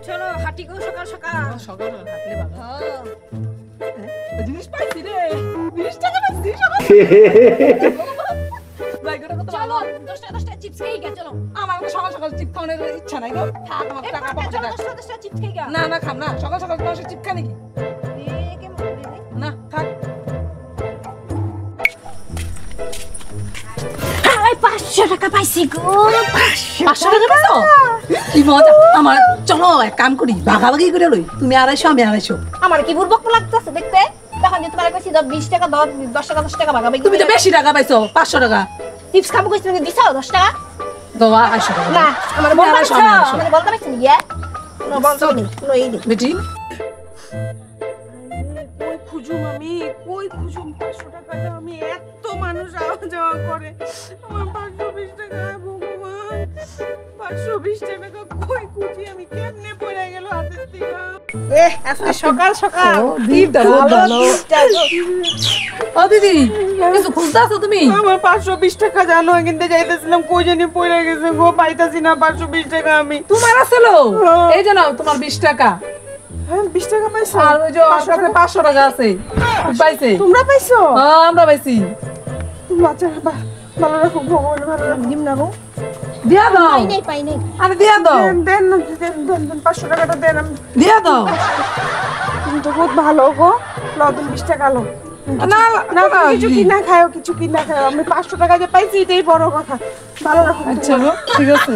চলো হাঁটি গো সকাল সকাল সকাল হাঁটলে ভালো। হ্যাঁ জিনিস পাইছি রে, 20 টাকা পাইছি সকাল। জায়গাটা কত ভালো। চলো 10 টাকা চিপস খেয়ে গা চলো। আমার তো সকাল সকাল চিপ খাওয়ানোর ইচ্ছা নাই গো। থাক আমার টাকা পাবো চলো টাকা। 10 টাকা চিপস খেয়ে গা। না না খাম না, সকাল সকাল তোমার চিপ খা নাকি? কেমন করে রে? না থাক। আই 500 টাকা পাইছি গো 500 টাকা পাইছো? কি মজা। আমার চলো এক কাম করি, ভাগাভাগি করে লই। তুমি 250 আমি 250। আমার কি বুড়বক লাগতেছে দেখতে তখন যে তোমার কইছি 20 টাকা 10 টাকা 10 টাকা ভাগাবে তুমি তো বেশি টাকা পাইছো, 500 টাকা। চিপস খাবো কইছি তুমি দিছাও 10 টাকা দোয়া 250 টাকা। না আমার তুমি বলতে 250, পারছো 250 মানে বলতে পারছো না ইয়া না বলছো নি নো এই দি বেটি কই খুঁজুম আমি, কই খুঁজুম 500 টাকা দাও, আমি এত মানুষ আওয়া যাওয়া করে, আমার 520 টাকা ভগবান, 520 টাকা কই খুঁজি আমি, কেমনে পড়ে গেল হাতের থেকে। আজকে সকাল সকাল দিদা ভালো। ও দিদি কিছু খুঁজতাছো তুমি? আমার 520 টাকা জানো কিনতে যাইতেছিলাম, কই জানি পড়ে গেছে গো, পাইতাছি না 520 টাকা আমি। তোমার আছে লো, এই যে নাও তোমার 20 টাকা। হ্যাঁ 20 টাকা পাইছো? আর ওই যে ওর কাছে 500 টাকা আছে, পাইছে। তোমরা পাইছো? হ্যাঁ আমরা পাইছি। আচ্ছা ভালো রাখো ভগবান, ভালো রাখো। দিম না গো দিয়া দাও, পাই নাই আরে দিয়া দাও, দেন না, দেন 500 টাকাটা দেন। আমি দিয়া দাও। তুমি তো বহুত ভালো গো, লো তুমি 20 টাকা লো। না না না না কিছু কিনা খাও, কিছু কিনা খাও, আমি 500 টাকা যে পাইছি এটাই বড় কথা। ভালো রাখো। আচ্ছা গো, ঠিক আছে।